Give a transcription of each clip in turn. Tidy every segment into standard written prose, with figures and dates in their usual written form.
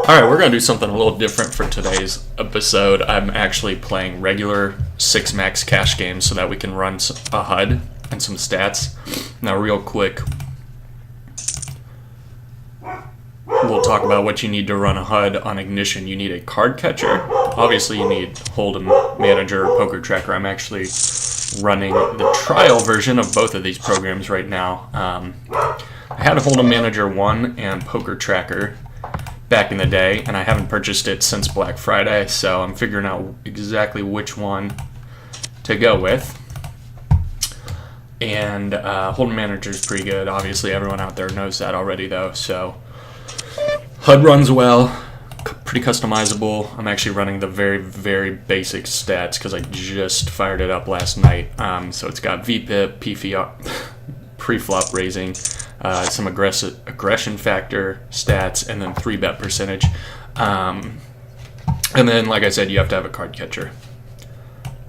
Alright, we're going to do something a little different for today's episode. I'm actually playing regular 6max cash games so that we can run a HUD and some stats. Now, real quick, we'll talk about what you need to run a HUD on Ignition. You need a card catcher. Obviously, you need Hold'em Manager or Poker Tracker. I'm actually running the trial version of both of these programs right now. I had Hold'em Manager 1 and Poker Tracker back in the day, and I haven't purchased it since Black Friday, so I'm figuring out exactly which one to go with. And Hold'em Manager is pretty good. Obviously, everyone out there knows that already, though. So HUD runs well, pretty customizable. I'm actually running the very, very basic stats because I just fired it up last night. So it's got VPIP, PFR, pre-flop raising, some aggression factor stats, and then 3-bet percentage. And then, like I said, you have to have a card catcher.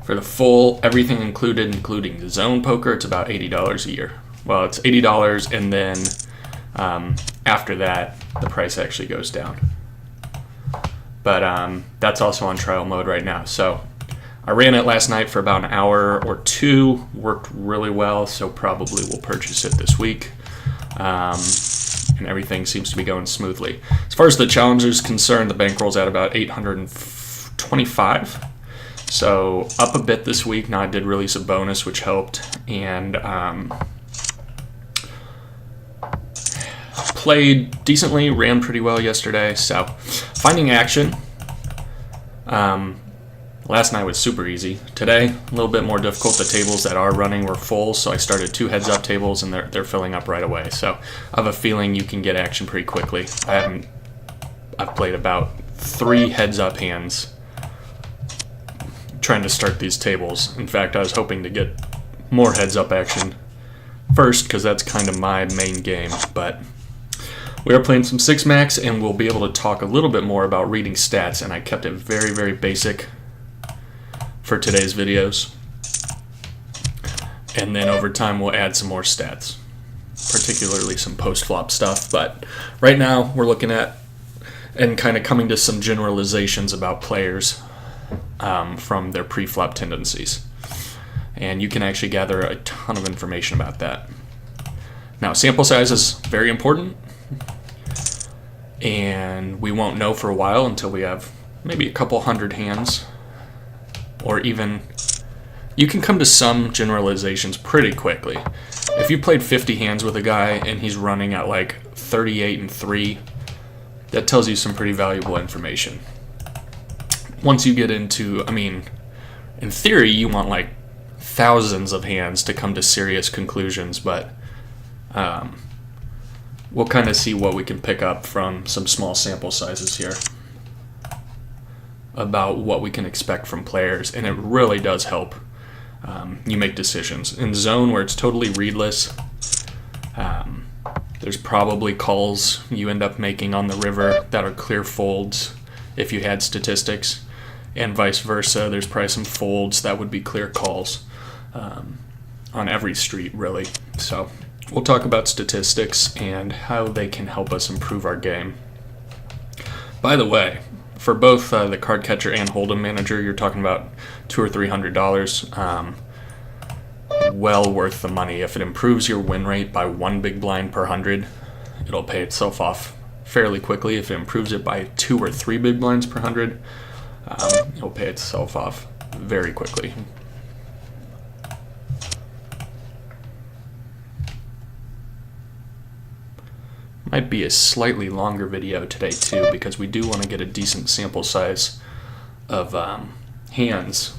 For the full, everything included, including the zone poker, it's about $80 a year. Well, it's $80, and then after that, the price actually goes down. But that's also on trial mode right now. So I ran it last night for about an hour or two, worked really well, so probably we'll purchase it this week. And everything seems to be going smoothly. As far as the challengers concerned, the bankroll's at about 825. So up a bit this week. Now I did release a bonus, which helped, and played decently, ran pretty well yesterday. So finding action. Last night was super easy. Today, a little bit more difficult. The tables that are running were full, so I started 2 heads-up tables, and they're filling up right away. So I have a feeling you can get action pretty quickly. I've played about 3 heads-up hands trying to start these tables. In fact, I was hoping to get more heads-up action first, because that's kind of my main game. But we are playing some 6max, and we'll be able to talk a little bit more about reading stats, and I kept it very, very basic for today's videos, and then over time we'll add some more stats, particularly some post-flop stuff. But right now we're looking at and kind of coming to some generalizations about players from their pre-flop tendencies, and you can actually gather a ton of information about that. Now, sample size is very important, and we won't know for a while until we have maybe a couple hundred hands. Or even, you can come to some generalizations pretty quickly. If you played 50 hands with a guy and he's running at like 38-3, that tells you some pretty valuable information. Once you get into, in theory, you want like thousands of hands to come to serious conclusions, but we'll kind of see what we can pick up from some small sample sizes here about what we can expect from players, and it really does help you make decisions. In zone, where it's totally readless, there's probably calls you end up making on the river that are clear folds if you had statistics, and vice versa. There's probably some folds that would be clear calls on every street, really. So we'll talk about statistics and how they can help us improve our game. By the way, for both the card catcher and Hold'em Manager, you're talking about $200 or $300. Well worth the money. If it improves your win rate by 1 big blind per 100, it'll pay itself off fairly quickly. If it improves it by 2 or 3 big blinds per 100, it'll pay itself off very quickly. Might be a slightly longer video today too, because we do want to get a decent sample size of hands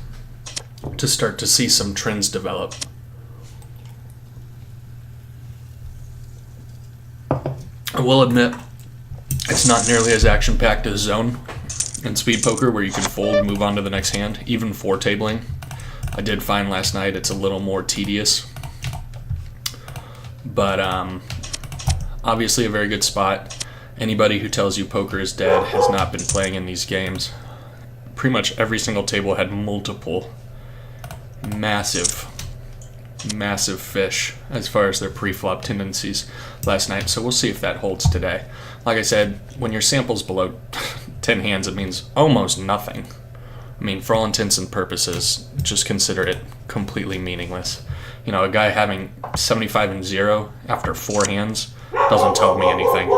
to start to see some trends develop. I will admit it's not nearly as action-packed as zone and speed poker, where you can fold and move on to the next hand, even for tabling. I did find last night it's a little more tedious, but obviously a very good spot. Anybody who tells you poker is dead has not been playing in these games. Pretty much every single table had multiple massive massive fish as far as their pre-flop tendencies last night, so we'll see if that holds today. Like I said, when your sample's below 10 hands, it means almost nothing. I mean, for all intents and purposes, just consider it completely meaningless. You know, a guy having 75 and 0 after 4 hands doesn't tell me anything.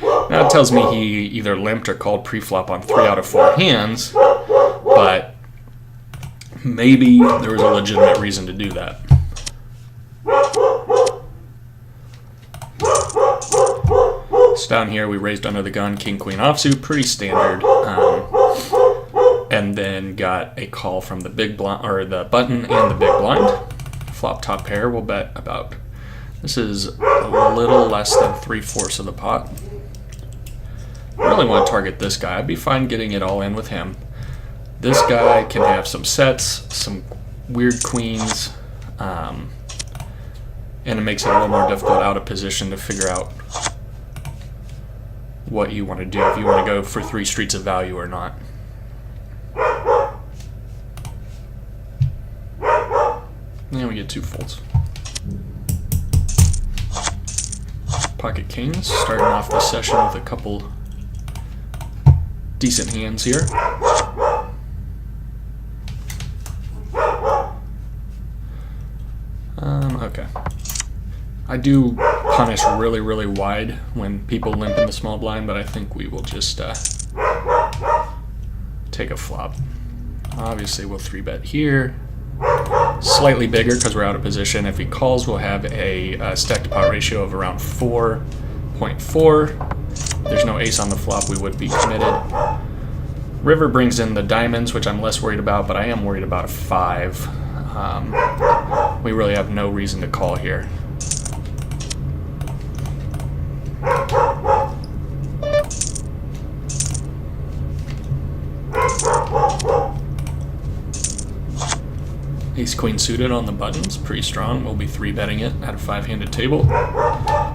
Now it tells me he either limped or called pre-flop on 3 out of 4 hands, but maybe there was a legitimate reason to do that. So down here we raised under the gun, king, queen offsuit, pretty standard. And then got a call from the big blind, or the button and the big blind. Flop top pair, we'll bet about, this is a little less than 3/4 of the pot. I really want to target this guy. I'd be fine getting it all in with him. This guy can have some sets, some weird queens, and it makes it a little more difficult out of position to figure out what you want to do, if you want to go for 3 streets of value or not. And we get 2 folds. Pocket kings, starting off the session with a couple decent hands here. Okay. I do punish really, really wide when people limp in the small blind, but I think we will just take a flop. Obviously, we'll 3-bet here. Slightly bigger because we're out of position. If he calls, we'll have a stack to pot ratio of around 4.4. There's no ace on the flop, we would be committed. River brings in the diamonds, which I'm less worried about, but I am worried about a 5. We really have no reason to call here. Ace queen suited on the buttons, pretty strong. We'll be 3-betting it at a 5-handed table,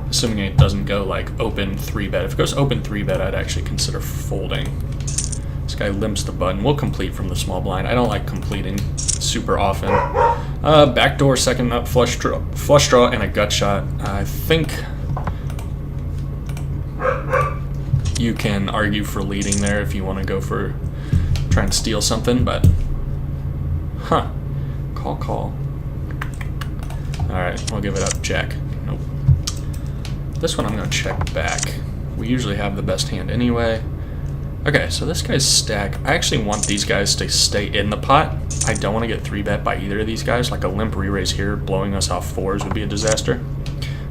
assuming it doesn't go like open 3-bet. If it goes open 3-bet, I'd actually consider folding. This guy limps the button. We'll complete from the small blind. I don't like completing super often. Backdoor second nut, flush draw, and a gut shot. I think you can argue for leading there if you want to go for try and steal something, but Call. Alright, we'll give it up. Jack. Nope. This one I'm going to check back. We usually have the best hand anyway. Okay, so this guy's stack. I actually want these guys to stay in the pot. I don't want to get 3-bet by either of these guys. Like a limp re-raise here, blowing us off 4s would be a disaster.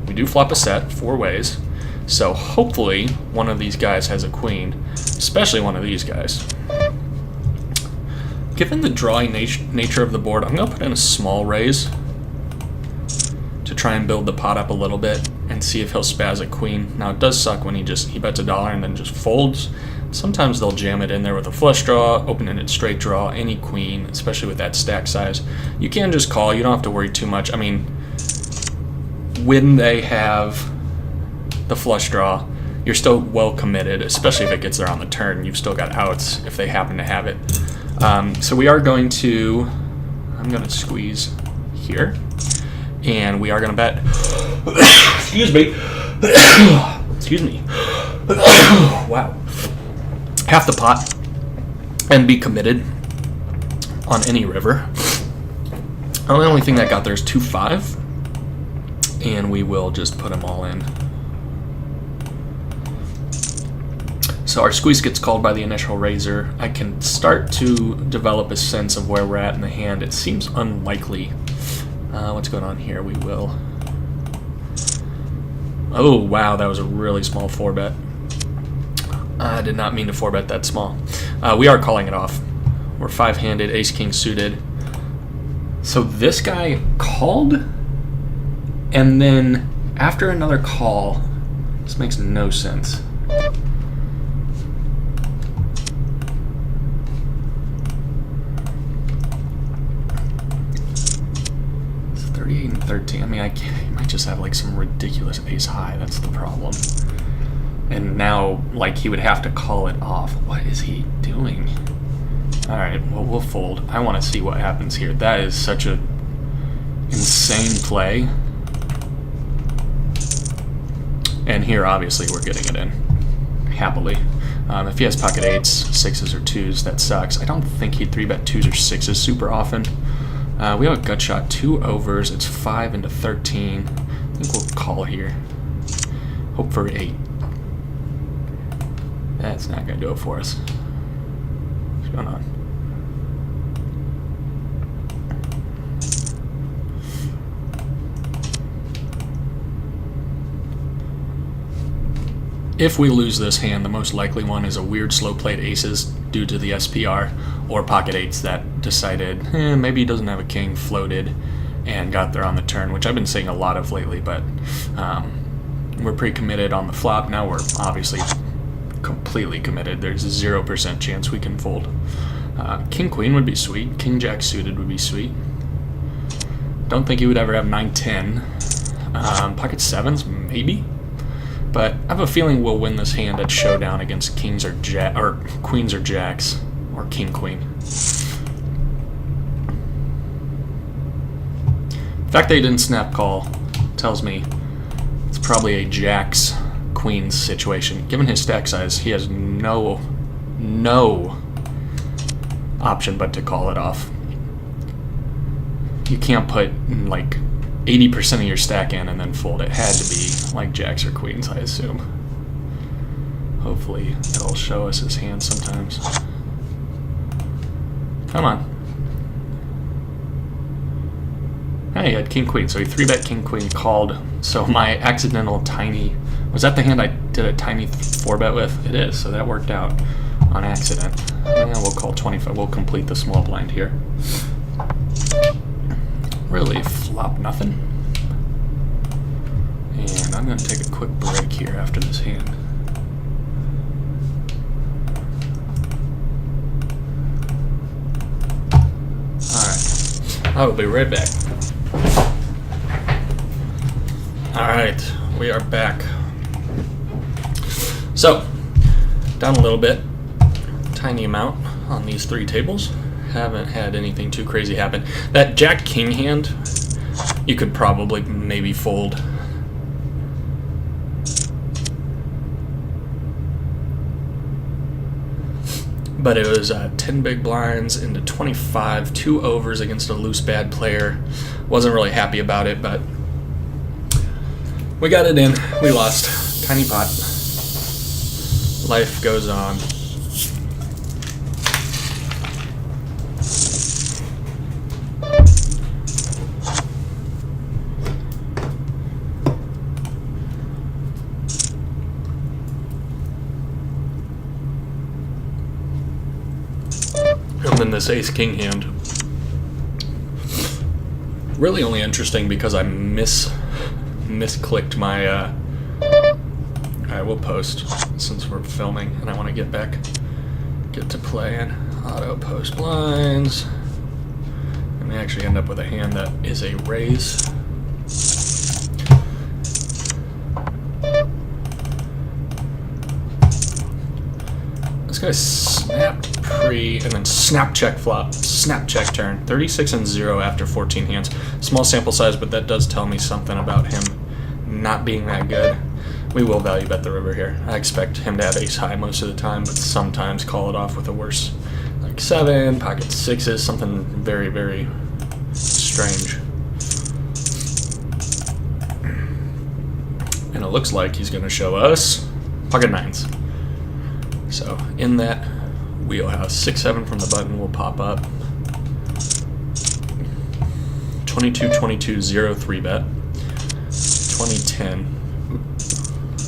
We do flop a set 4 ways. So hopefully one of these guys has a queen, especially one of these guys. Given the drawing nature of the board, I'm going to put in a small raise to try and build the pot up a little bit and see if he'll spaz a queen. Now, it does suck when he bets $1 and then just folds. Sometimes they'll jam it in there with a flush draw, open-ended straight draw, any queen, especially with that stack size. You can just call. You don't have to worry too much. I mean, when they have the flush draw, you're still well committed, especially if it gets there on the turn. You've still got outs if they happen to have it. So we are going to, I'm going to squeeze here, and we are going to bet, excuse me, wow, half the pot, and be committed on any river. The only thing that got there is 2-5, and we will just put them all in. So our squeeze gets called by the initial raiser. I can start to develop a sense of where we're at in the hand. It seems unlikely. What's going on here? We will. Oh, wow, that was a really small 4-bet. I did not mean to 4-bet that small. We are calling it off. We're 5-handed, ace-king suited. So this guy called, and then after another call, this makes no sense. 38 and 13. I mean, I might just have like some ridiculous ace high. That's the problem. And now, like, he would have to call it off. What is he doing? All right, well, we'll fold. I want to see what happens here. That is such a insane play. And here, obviously, we're getting it in happily. If he has pocket 8s, 6s, or 2s, that sucks. I don't think he'd 3-bet 2s or 6s super often. We have a gut shot, 2 overs. It's 5 into 13. I think we'll call here. Hope for 8. That's not going to do it for us. What's going on? If we lose this hand, the most likely one is a weird slow played aces due to the SPR, or pocket 8s that decided maybe he doesn't have a king, floated, and got there on the turn, which I've been seeing a lot of lately, but we're pretty committed on the flop. Now we're obviously completely committed. There's a 0% chance we can fold. King queen would be sweet. King jack suited would be sweet. Don't think he would ever have 9-10. Pocket 7s, maybe. But I have a feeling we'll win this hand at showdown against kings or queens or jacks, or king queen. The fact that he didn't snap call tells me it's probably a jacks queens situation. Given his stack size, he has no option but to call it off. You can't put like 80% of your stack in and then fold. It had to be like jacks or queens, I assume. Hopefully it'll show us his hand sometimes. Come on. Hey, he had king queen, so he 3-bet king queen, called. So my accidental tiny, was that the hand I did a tiny 4-bet with? It is, so that worked out on accident. And we'll call 25. We'll complete the small blind here. Really flop nothing. And I'm going to take a quick break here after this hand. Alright, I will be right back. Alright, we are back. So, down a little bit, tiny amount on these 3 tables. Haven't had anything too crazy happen. That jack king hand, you could probably maybe fold. But it was 10 big blinds into 25, 2 overs against a loose bad player. Wasn't really happy about it, but we got it in. We lost. Tiny pot. Life goes on. And then this ace-king hand. Really only interesting because I misclicked my, Alright, we'll post since we're filming and I want to get to playing. Auto post blinds. And we actually end up with a hand that is a raise. This guy snapped pre and then snap check flop, snap check turn, 36 and 0 after 14 hands. Small sample size, but that does tell me something about him not being that good. We will value bet the river here. I expect him to have ace high most of the time, but sometimes call it off with a worse, like 7, pocket 6s, something very, very strange. And it looks like he's going to show us pocket 9s. So in that wheelhouse, 6-7 from the button will pop up. 22-22, 0 3-bet. 20-10.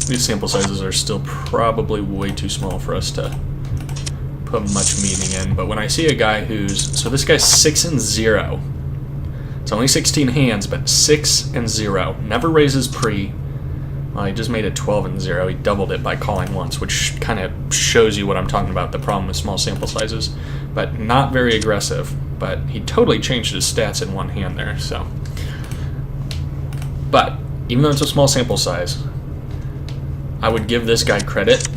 These sample sizes are still probably way too small for us to put much meaning in. But when I see a guy who's, so this guy's 6 and 0. It's only 16 hands, but 6 and 0. Never raises pre. Well, he just made it 12 and 0. He doubled it by calling once, which kind of shows you what I'm talking about, the problem with small sample sizes. But not very aggressive. But he totally changed his stats in one hand there, so. But, even though it's a small sample size, I would give this guy credit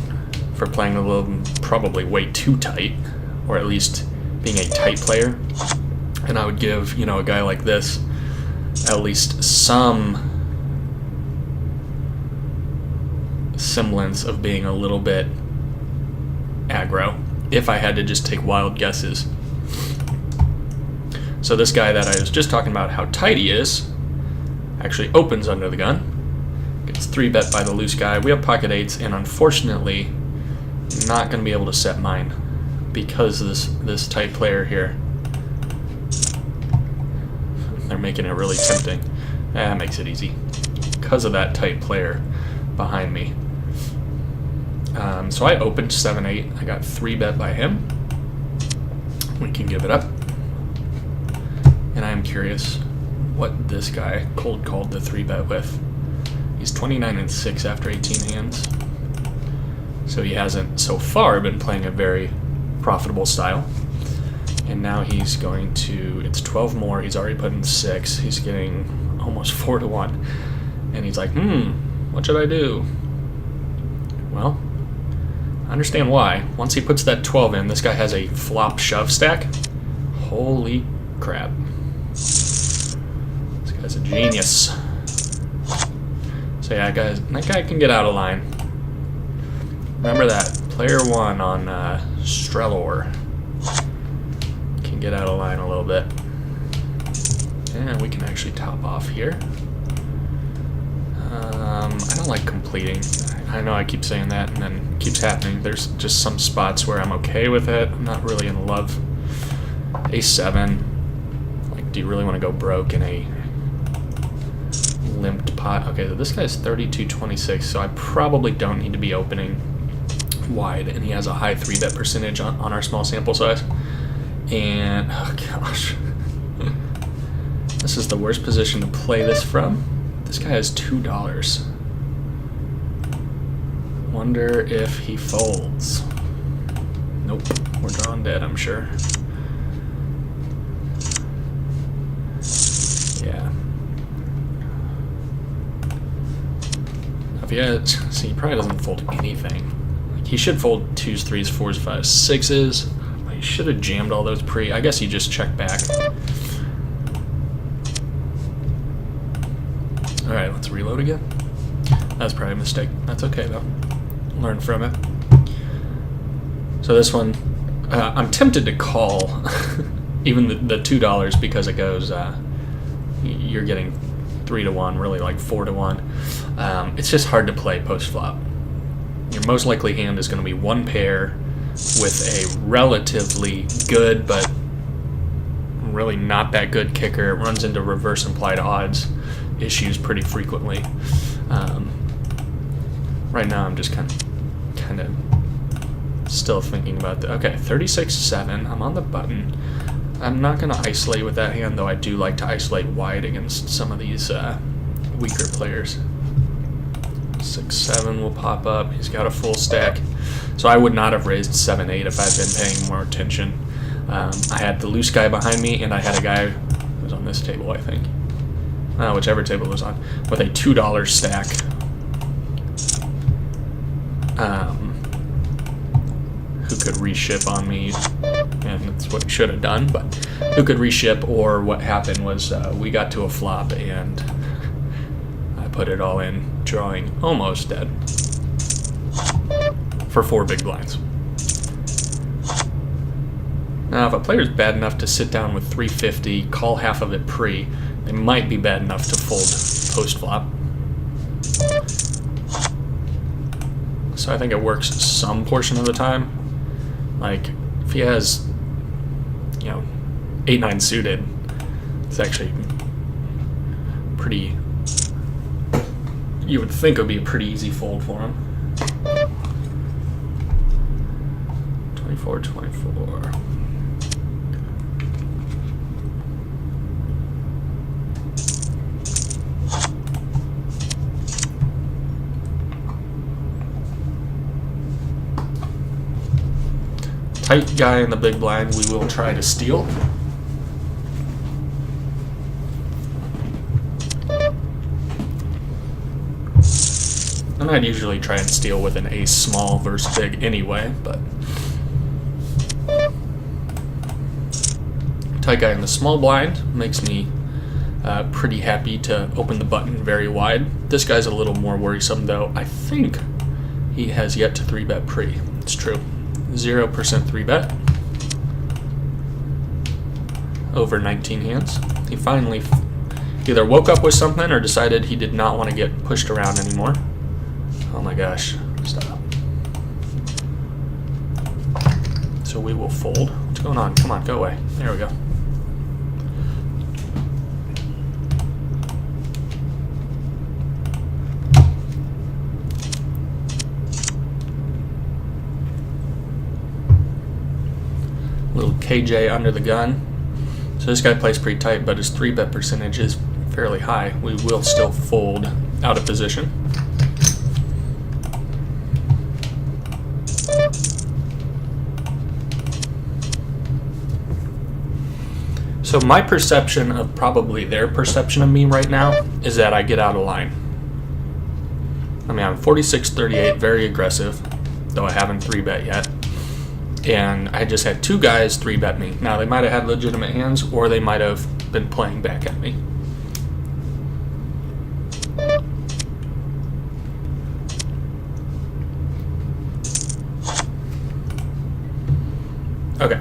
for playing a little, probably way too tight, or at least being a tight player. And I would give, a guy like this at least some semblance of being a little bit aggro if I had to just take wild guesses. So this guy that I was just talking about how tight he is actually opens under the gun, gets 3-bet by the loose guy. We have pocket eights, and unfortunately not going to be able to set mine because this tight player here. They're making it really tempting. That makes it easy because of that tight player behind me. So I opened 7-8. I got 3-bet by him. We can give it up. And I am curious what this guy cold called the 3-bet with. He's 29-6 after 18 hands. So he hasn't so far been playing a very profitable style. And now he's going to, it's 12 more. He's already put in 6. He's getting almost 4 to 1. And he's like, what should I do? Well, I understand why. Once he puts that 12 in, this guy has a flop shove stack. Holy crap. This guy's a genius. So yeah, guys, that guy can get out of line. Remember that. Player 1 on Strelor can get out of line a little bit. And we can actually top off here. I don't like completing. I know I keep saying that and then it keeps happening. There's just some spots where I'm okay with it. I'm not really in love. A7. Like, do you really want to go broke in a limped pot? Okay, so this guy's 32-26, so I probably don't need to be opening wide, and he has a high 3-bet percentage on our small sample size. And, oh gosh. This is the worst position to play this from. This guy has $2. Wonder if he folds. Nope, we're drawing dead, I'm sure. Yeah. If he has, see, he probably doesn't fold anything. Like, he should fold 2s, 3s, 4s, 5s, 6s. He should have jammed all those pre. I guess he just checked back. Alright, let's reload again. That's probably a mistake. That's okay, though. Learn from it. So this one, I'm tempted to call even the $2 because it goes, you're getting 3 to 1, really like 4 to 1. It's just hard to play post-flop. Your most likely hand is going to be one pair with a relatively good but really not that good kicker. It runs into reverse implied odds issues pretty frequently. Right now I'm just kind of still thinking about the, okay, 36-7, I'm on the button. I'm not going to isolate with that hand, though I do like to isolate wide against some of these weaker players. 6-7 will pop up. He's got a full stack. So I would not have raised 7-8 if I'd been paying more attention. I had the loose guy behind me, and I had a guy who was on this table, I think. Whichever table it was on, with a $2 stack. Who could reship on me, and that's what he should have done, but who could reship, or what happened was we got to a flop, and I put it all in, drawing almost dead for 4 big blinds. Now, if a player's bad enough to sit down with 350, call half of it pre, they might be bad enough to fold post-flop. So I think it works some portion of the time. Like, if he has, 8-9 suited, it's actually pretty, you would think it would be a pretty easy fold for him. 24-24. Tight guy in the big blind, we will try to steal. And I'd usually try and steal with an ace small versus big anyway, but tight guy in the small blind makes me Pretty happy to open the button very wide. This guy's a little more worrisome though. I think he has yet to 3-bet pre. It's true. 0% 3-bet. Over 19 hands. He finally either woke up with something or decided he did not want to get pushed around anymore. Oh my gosh. Stop. So we will fold. What's going on? Come on, go away. There we go. Little KJ under the gun. So this guy plays pretty tight, but his 3-bet percentage is fairly high. We will still fold out of position. So my perception of probably their perception of me right now is that I get out of line. I mean, I'm 46-38, very aggressive, though I haven't 3-bet yet. And I just had 2 guys 3-bet me. Now, they might have had legitimate hands, or they might have been playing back at me. Okay.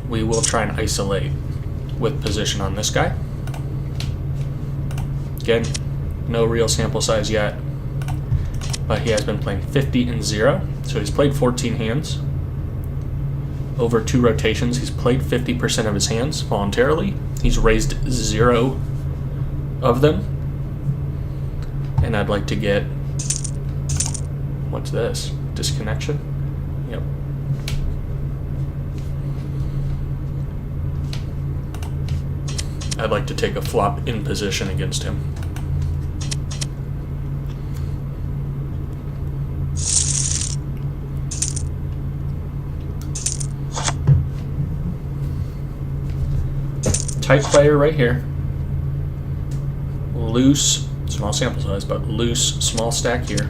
We will try and isolate with position on this guy. Again, no real sample size yet, but he has been playing 50 and 0. So he's played 14 hands. Over 2 rotations, he's played 50% of his hands voluntarily. He's raised 0 of them. And I'd like to get, what's this? Disconnection? Yep. I'd like to take a flop in position against him. Tight player right here. Loose, small sample size, but loose, small stack here.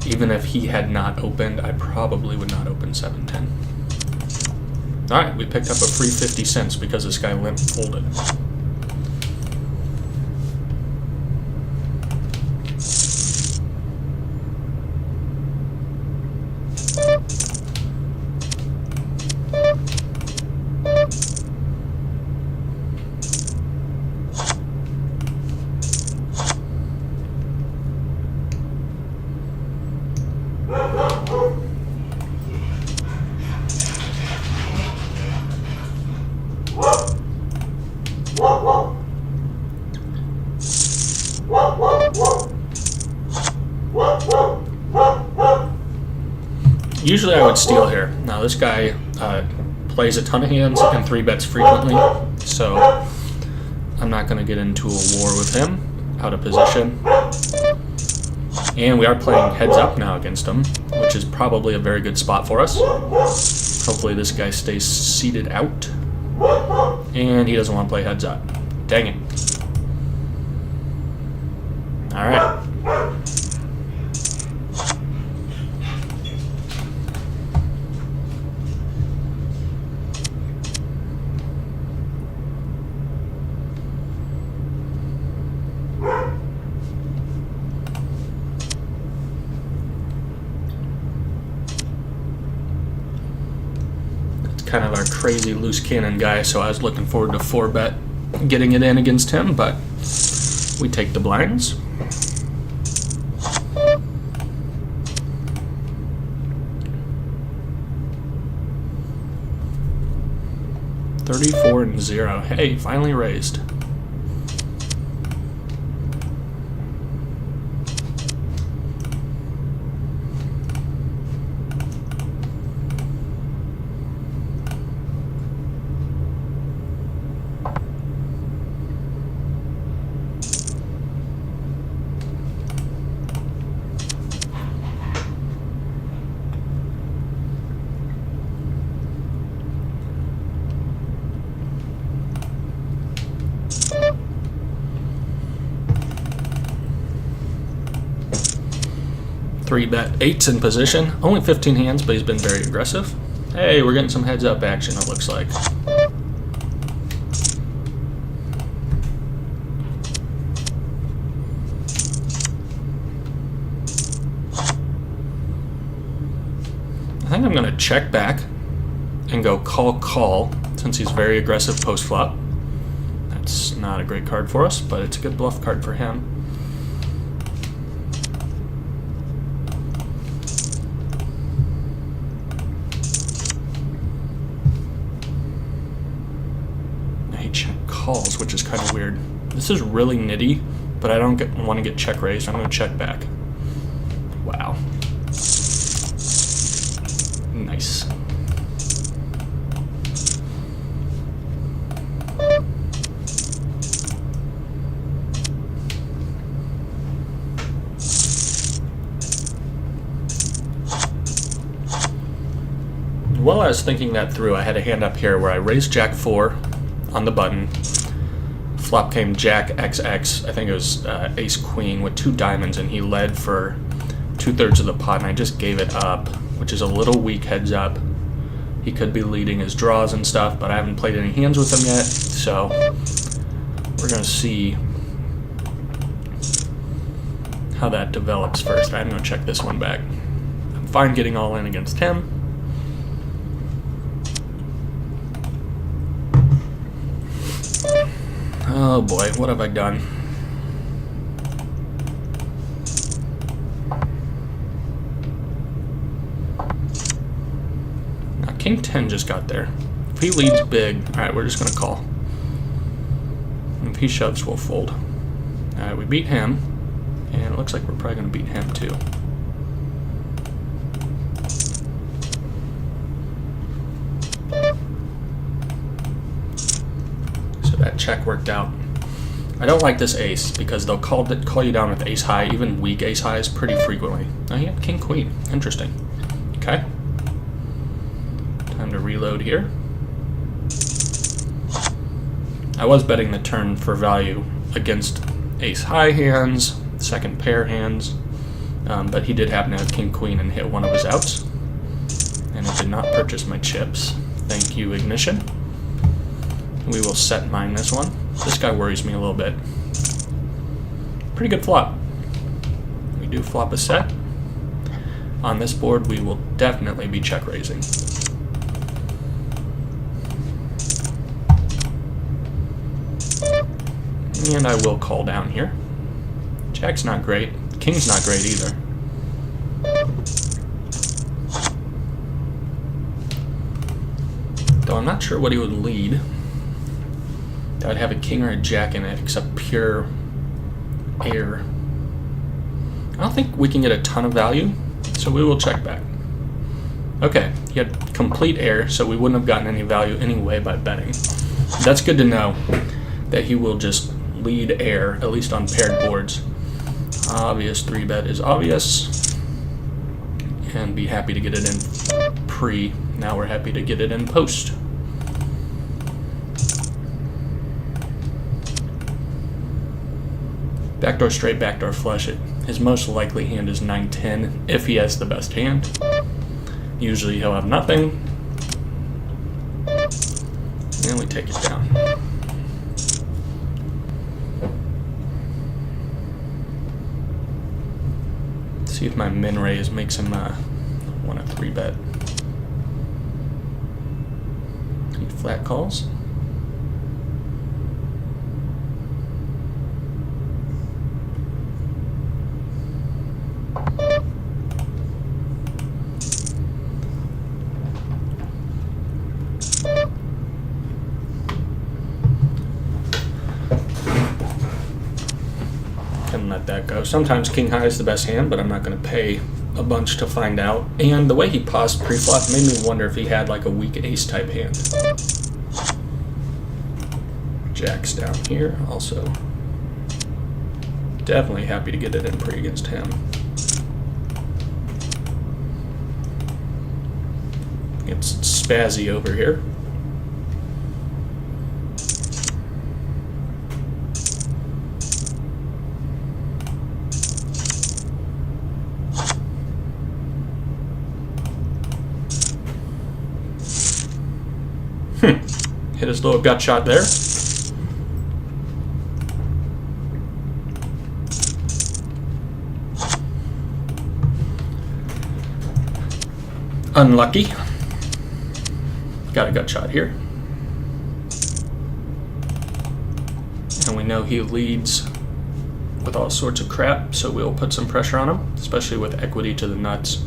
Even if he had not opened, I probably would not open 7-10. Alright, we picked up a free 50 cents because this guy limp folded. Usually I would steal here. Now this guy plays a ton of hands and 3-bets frequently, so I'm not going to get into a war with him. Out of position. And we are playing heads up now against him, which is probably a very good spot for us. Hopefully this guy stays seated out. And he doesn't want to play heads up. Dang it. Alright. Kind of our crazy loose cannon guy, so I was looking forward to 4-bet getting it in against him, but we take the blinds. $34-0. Hey, finally raised. Three-bet 8's in position. Only 15 hands, but he's been very aggressive. Hey, we're getting some heads-up action, it looks like. going to check back and go call, since he's very aggressive post-flop. That's not a great card for us, but it's a good bluff card for him. He check calls, which is kind of weird. This is really nitty, but I don't want to get check raised. I'm going to check back. Wow. Nice. While I was thinking that through, I had a hand up here where I raised Jack 4 on the button. Flop came Jack XX, I think it was Ace Queen with 2 diamonds, and he led for 2/3 of the pot, and I just gave it up, which is a little weak, heads up. He could be leading his draws and stuff, but I haven't played any hands with him yet, so we're going to see how that develops first. I'm going to check this one back. I'm fine getting all in against him. Oh boy, what have I done? Now King 10 just got there. If he leads big, alright, we're just going to call. If he shoves, we'll fold. Alright, we beat him, and it looks like we're probably going to beat him too. That check worked out. I don't like this ace because they'll call you down with ace high, even weak ace highs, pretty frequently. Oh, he had king queen. Interesting. Okay. Time to reload here. I was betting the turn for value against ace high hands, second pair hands, but he did happen to have king queen and hit one of his outs, and it did not purchase my chips. Thank you, Ignition. We will set mine this one. This guy worries me a little bit. Pretty good flop. We do flop a set. On this board, we will definitely be check raising. And I will call down here. Jack's not great. King's not great either. Though I'm not sure what he would lead. I'd have a king or a jack in it, except pure air. I don't think we can get a ton of value, so we will check back. Okay, he had complete air, so we wouldn't have gotten any value anyway by betting. That's good to know, that he will just lead air, at least on paired boards. Obvious 3-bet is obvious, and be happy to get it in pre. Now we're happy to get it in post. Backdoor straight, backdoor flush it. His most likely hand is 9-10 if he has the best hand. Usually he'll have nothing. And we take it down. Let's see if my min raise makes him want a 3-bet. He flat calls. Let that go. Sometimes king high is the best hand, but I'm not going to pay a bunch to find out. And the way he paused pre-flop made me wonder if he had like a weak ace type hand. Jack's down here also. Definitely happy to get it in pre against him. It's spazzy over here. Hit his little gut shot there. Unlucky. Got a gut shot here. And we know he leads with all sorts of crap, so we'll put some pressure on him, especially with equity to the nuts.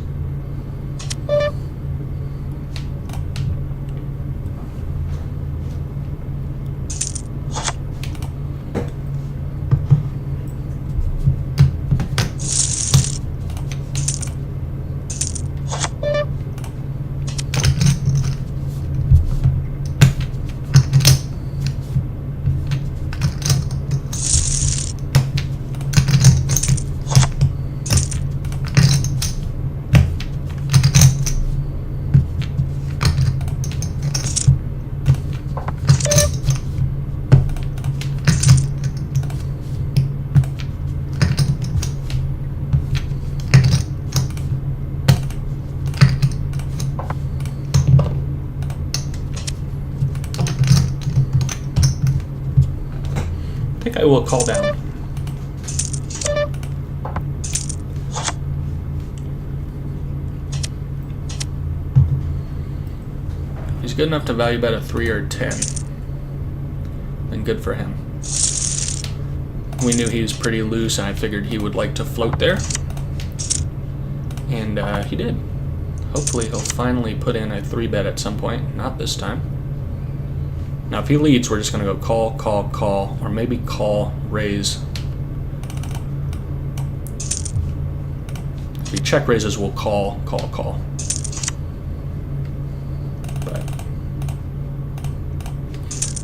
I think I will call down. If he's good enough to value bet a 3 or a 10, then good for him. We knew he was pretty loose, and I figured he would like to float there. And he did. Hopefully he'll finally put in a 3 bet at some point. Not this time. Now if he leads, we're just going to go call, call, call, or maybe call, raise. If he check raises, we'll call, call, call. But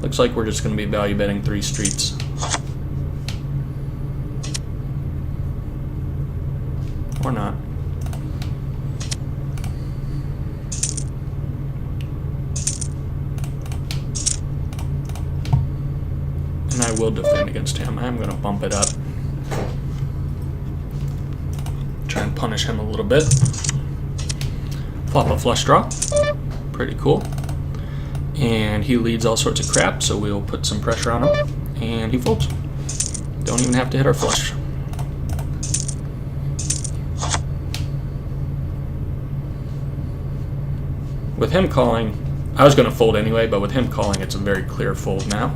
looks like we're just going to be value betting 3 streets. Or not. And I will defend against him. I'm going to bump it up. Try and punish him a little bit. Flop a flush draw. Pretty cool. And he leads all sorts of crap, so we'll put some pressure on him. And he folds. Don't even have to hit our flush. With him calling, I was going to fold anyway, but with him calling, it's a very clear fold now.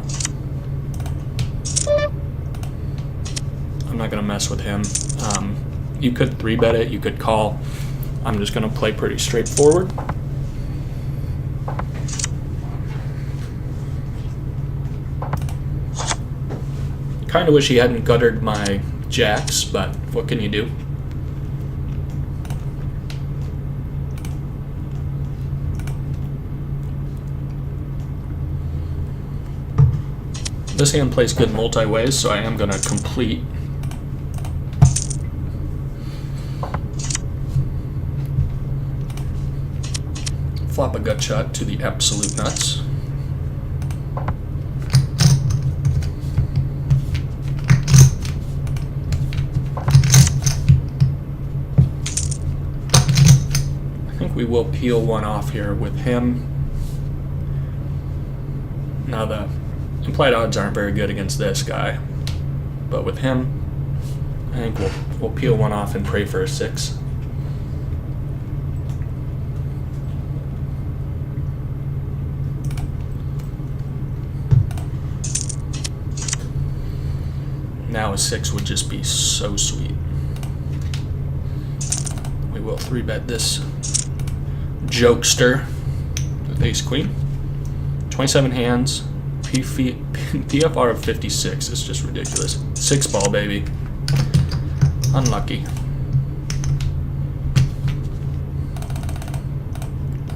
I'm not going to mess with him. You could 3-bet it, you could call. I'm just going to play pretty straightforward. Kind of wish he hadn't guttered my jacks, but what can you do? This hand plays good multi-ways, so I am going to complete. Flop a gut shot to the absolute nuts. I think we will peel one off here with him. Now the implied odds aren't very good against this guy, but with him, I think we'll peel one off and pray for a 6. Now a 6 would just be so sweet. We will 3-bet this jokester with ace queen. 27 hands. PFR of 56 is just ridiculous. 6 ball, baby. Unlucky.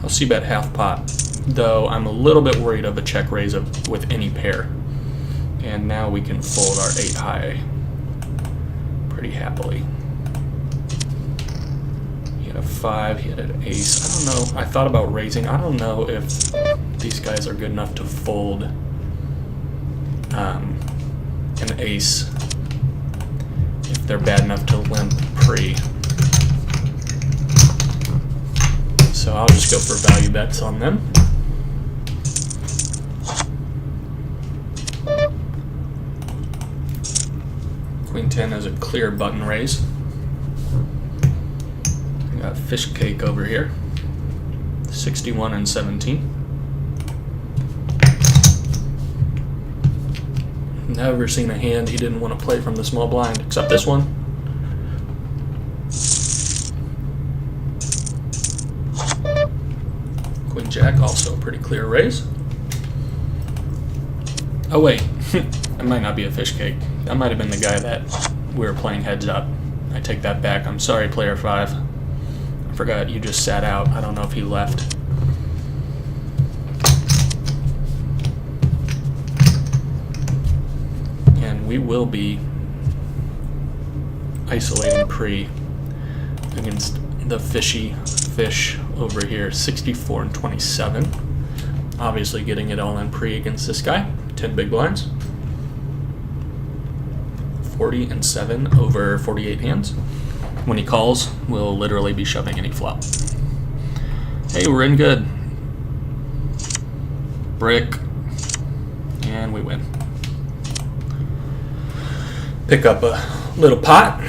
I'll c-bet half pot, though I'm a little bit worried of a check raise with any pair. And now we can fold our 8 high pretty happily. He had a 5, he had an ace. I don't know. I thought about raising. I don't know if these guys are good enough to fold an ace if they're bad enough to limp pre. So I'll just go for value bets on them. Queen 10 is a clear button raise. We got fish cake over here. 61 and 17. Never seen a hand he didn't want to play from the small blind, except this one. Queen Jack, also pretty clear raise. Oh wait, that might not be a fish cake. That might have been the guy that we were playing heads up. I take that back. I'm sorry, player 5. I forgot you just sat out. I don't know if he left. And we will be isolating pre against the fishy fish over here, 64 and 27. Obviously getting it all in pre against this guy, 10 big blinds. 40 and 7 over 48 hands. When he calls, we'll literally be shoving any flop. Hey, we're in good. Brick. And we win. Pick up a little pot.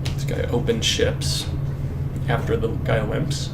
This guy open chips after the guy limps.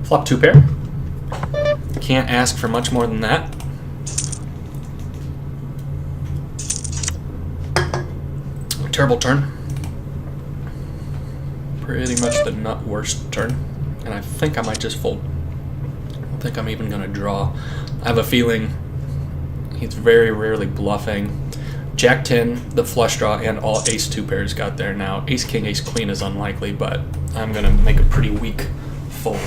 Flop 2 pair. Can't ask for much more than that. Terrible turn. Pretty much the nut worst turn. And I think I might just fold. I don't think I'm even gonna draw. I have a feeling he's very rarely bluffing. Jack 10, the flush draw, and all ace 2 pairs got there now. Ace king, ace queen is unlikely, but I'm gonna make a pretty weak fold.